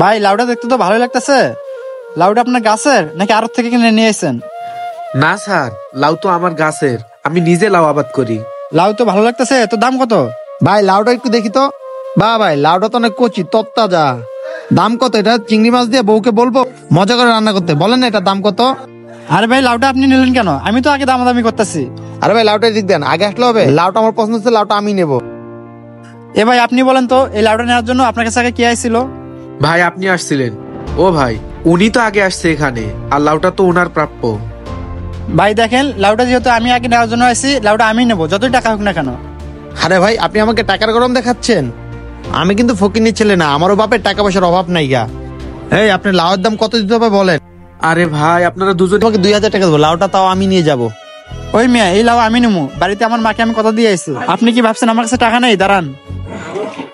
ভাই লাউটা দেখতে তো ভালোই লাগতেছে। লাউটা আপনার গাছের নাকি আড়ত থেকে কিনে নিয়ে এসেছেন? না স্যার, লাউ তো আমার গাছের, আমি নিজে লাউ আবাদ করি। লাউ তো ভালো লাগতেছে, তো দাম কত? ভাই লাউটা একটু দেখি তো। বা ভাই লাউটা তো অনেক কচি, তত্তাজা। দাম কত এটা? চিংড়ি মাছ দিয়ে বউকে বলবো মজা করে রান্না করতে। বলেন না এটা দাম কত? আরে ভাই লাউটা আপনি নিলেন কেন? আমি তো আগে দামাদামি করতেছি। আরে ভাই লাউটা দিক দেন, আগে আসলে হবে? লাউটা আমার পছন্দ হচ্ছে, লাউটা আমি নেবো। এ ভাই আপনি বলেন তো, এই লাউটা নেওয়ার জন্য আপনার কাছে আগে কে আইছিল? ভাই আপনি আসছিলেন। ও ভাই, উনি তো আগে আসছে এখানে, আর লাউটা তো ওনার প্রাপ্য। ভাই দেখেন, লাউটা যেহেতু আমি আগে নেওয়ার জন্য আসছি, লাউটা আমি নেবো, যতই টাকা হোক না কেন। আরে ভাই আপনি আমাকে টাকার গরম দেখাচ্ছেন? আমি কিন্তু ফকিন্নির ছেলে না, আমারও বাপের টাকা পয়সার অভাব নাই গা। এই আপনি লাউয়ের দাম কত দিতে হবে বলেন? আরে ভাই আপনারা দুজন তোমাকে 2000 টাকা দেবো, লাউটা তাও আমি নিয়ে যাবো। ওই মিয়া, এই লাউ আমি নেবো, বাড়িতে আমার মাকে আমি কথা দিয়ে আইছি। আপনি কি ভাবছেন আমার কাছে টাকা নেই? দাঁড়ান,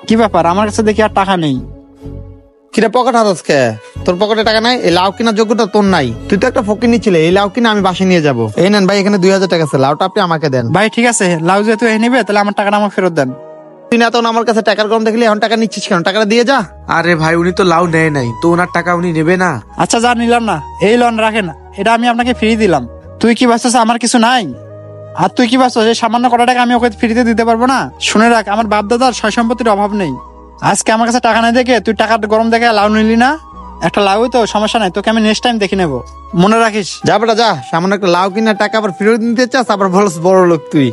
কি ব্যাপার, আমার কাছে দেখি আর টাকা নেই। কিরে পকেট হারাস কে? তোর পকেটে টাকা নাই? এই লাউ কেনার যোগ্যতা তোর নাই। তুই তো একটা ফকিন্নি ছিলে, এই লাউ কিনা আমি বাসায় নিয়ে যাবো। এই নেন ভাই, এখানে 2000 টাকা আছে, লাউটা আপনি আমাকে দেন। ভাই ঠিক আছে, লাউ যেহেতু এই নিবে, তাহলে আমার টাকাটা আমাকে ফেরত দেন। তুই না তখন আমার কাছে টাকার গরম দেখলি, এখন টাকা নিচ্ছিস কেন? টাকাটা দিয়ে যা। আরে ভাই উনি তো লাউ নেয় নাই, তো ওনার টাকা উনি নেবে না? আচ্ছা যা, নিলাম না, এই লোন রাখেন, এটা আমি আপনাকে ফ্রি দিলাম। তুই কি ভাবছিস আমার কিছু নাই? আর তুই কি ভাবছিস এই সামান্য কটা টাকা আমি ওকে ফ্রিতে দিতে পারবো না? শুনে রাখ, আমার বাপ দাদার সয় সম্পত্তির অভাব নেই। আজকে আমার কাছে টাকা নাই দেখে তুই টাকার গরম দেখে লাউ নিলি না? একটা লাউ তো সমস্যা নাই, তোকে আমি নেক্সট টাইম দেখে নেবো, মনে রাখিস। যা বেটা যা, সামান্য একটা লাউ কিনা টাকা আবার ফেরত নিতে চাস, আবার বলস বড় লোক তুই।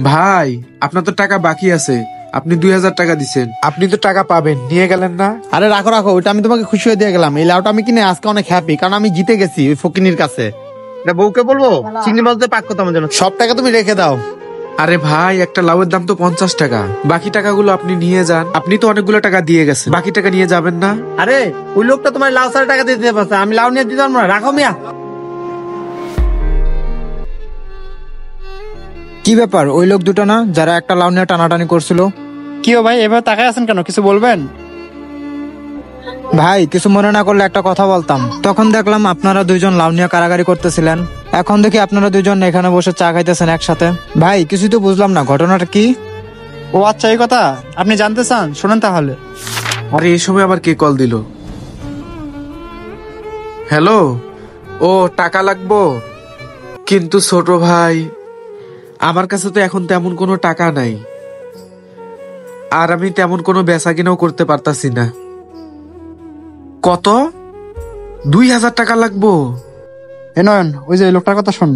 ভাই আপনার তো টাকা বাকি আছে, আপনি 2000 টাকা দিছেন, আপনি তো টাকা পাবেন, নিয়ে গেলেন না? আরে রাখো রাখো, ওইটা আমি তোমাকে খুশি হয়ে দিয়ে গেলাম। এই লাউটা আমি কিনে আজকে অনেক হ্যাপি, কারণ আমি জিতে গেছি ওই ফকিনির কাছে। এটা বউকে বলবো চিংড়ি মাছ দিয়ে পাক করতাম জন্য। সব টাকা তুমি রেখে দাও। আরে ভাই একটা লাউয়ের দাম তো 50 টাকা, বাকি টাকাগুলো আপনি নিয়ে যান। আপনি তো অনেকগুলো টাকা দিয়ে গেছেন, বাকি টাকা নিয়ে যাবেন না? আরে ওই লোকটা তোমার লাউ ছাড়া টাকা দিতে পারছে, আমি লাউ নিয়ে দিতে পারবো না। রাখো মিয়া। কি ব্যাপার, ওই লোক দুটো না যারা একটা লাউ নিয়ে টানাটানি করছিল? কি ও ভাই, এভাবে তাকায় আছেন কেন? কিছু বলবেন? ভাই কিছু মনে না করলে একটা কথা বলতাম। তখন দেখলাম আপনারা দুইজন লাউ নিয়ে কারাগারি করতেছিলেন, এখন দেখি আপনারা দুইজন এখানে বসে চা খাইতেছেন একসাথে। ভাই কিছুই তো বুঝলাম না, ঘটনাটা কি? ও আচ্ছা, এই কথা আপনি জানতে চান? শোনেন তাহলে। আরে এই সময় আবার কে কল দিল? হ্যালো, ও টাকা লাগবো? কিন্তু ছোট ভাই, আমার কাছে তো এখন তেমন কোনো টাকা নাই, আর আমি তেমন কোনো বেচা কিনাও করতে পারতাছি না। কত? 2000 টাকা লাগবো? এ নয়ন, ওই যে এই লোকটার কথা শোন।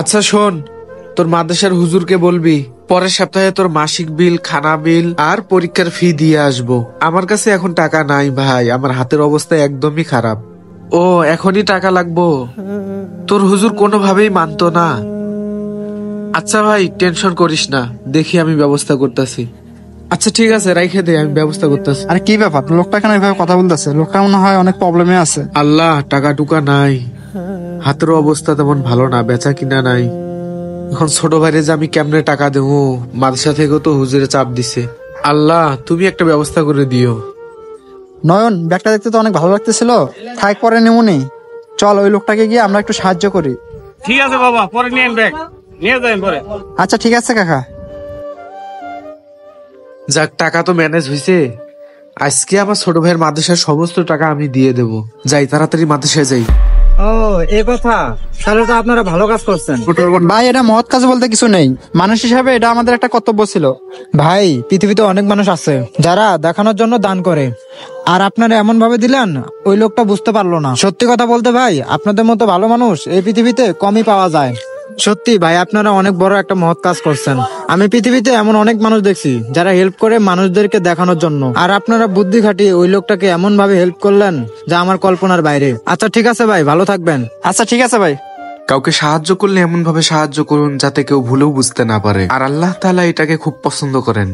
আচ্ছা শোন, তোর মাদ্রাসার হুজুরকে বলবি পরের সপ্তাহে তোর মাসিক বিল, খানা বিল আর পরীক্ষার ফি দিয়ে আসবো। আমার কাছে এখন টাকা নাই ভাই, আমার হাতের অবস্থা একদমই খারাপ। ও এখনই টাকা লাগবো? তোর হুজুর কোনোভাবেই মানতো না। আচ্ছা ভাই টেনশন করিস না, দেখি আমি ব্যবস্থা করতেছি। আচ্ছা ঠিক আছে, রাইখে দে, আমি ব্যবস্থা করতেছি। আরে কি ব্যাপার, লোকটা কেন এভাবে কথা বলতেছে? লোকটা মনে হয় অনেক প্রবলেমে আছে। আল্লাহ, টাকা টুকা নাই, হাতের অবস্থা তেমন ভালো না, বেচা কিনা নাই। এখন ছোট ভাইরে যে আমি কেমনে টাকা দেবো? মাদ্রাসা থেকেও তো হুজুরে চাপ দিছে। আল্লাহ তুমি একটা ব্যবস্থা করে দিও। নয়ন, ব্যাগটা দেখতে তো অনেক ভালো লাগতেছিল, থাক পরে নেমুনি। চল ওই লোকটাকে গিয়ে আমরা একটু সাহায্য করি। ঠিক আছে বাবা, পরে নিয়ে ব্যাগ নিয়ে যাবেন পরে। আচ্ছা ঠিক আছে কাকা। যাক, টাকা তো ম্যানেজ হয়েছে। আজকে আমার ছোট ভাইয়ের মাদ্রাসার সমস্ত টাকা আমি দিয়ে দেবো। যাই তাড়াতাড়ি মাদ্রাসায় যাই। ও এই কথা, তাহলে তো আপনারা ভালো কাজ করছেন। ভাই এটা মহৎ কাজ বলতে কিছু নেই, মানুষ হিসাবে এটা আমাদের একটা কর্তব্য ছিল। ভাই পৃথিবীতে অনেক মানুষ আছে যারা দেখানোর জন্য দান করে, আর আপনারা এমন ভাবে দিলেন ওই লোকটা বুঝতে পারলো না। সত্যি কথা বলতে ভাই, আপনাদের মতো ভালো মানুষ এই পৃথিবীতে কমই পাওয়া যায়। সত্যি ভাই, আপনারা অনেক বড় একটা মহৎ কাজ করছেন। আমি পৃথিবীতে এমন অনেক মানুষ দেখছি যারা হেল্প করে মানুষদেরকে দেখানোর জন্য, আর আপনারা বুদ্ধি খাটিয়ে ওই লোকটাকে এমন ভাবে হেল্প করলেন যা আমার কল্পনার বাইরে। আচ্ছা ঠিক আছে ভাই, ভালো থাকবেন। আচ্ছা ঠিক আছে ভাই। কাউকে সাহায্য করলে এমন ভাবে সাহায্য করুন যাতে কেউ ভুলেও বুঝতে না পারে, আর আল্লাহ তাআলা এটাকে খুব পছন্দ করেন।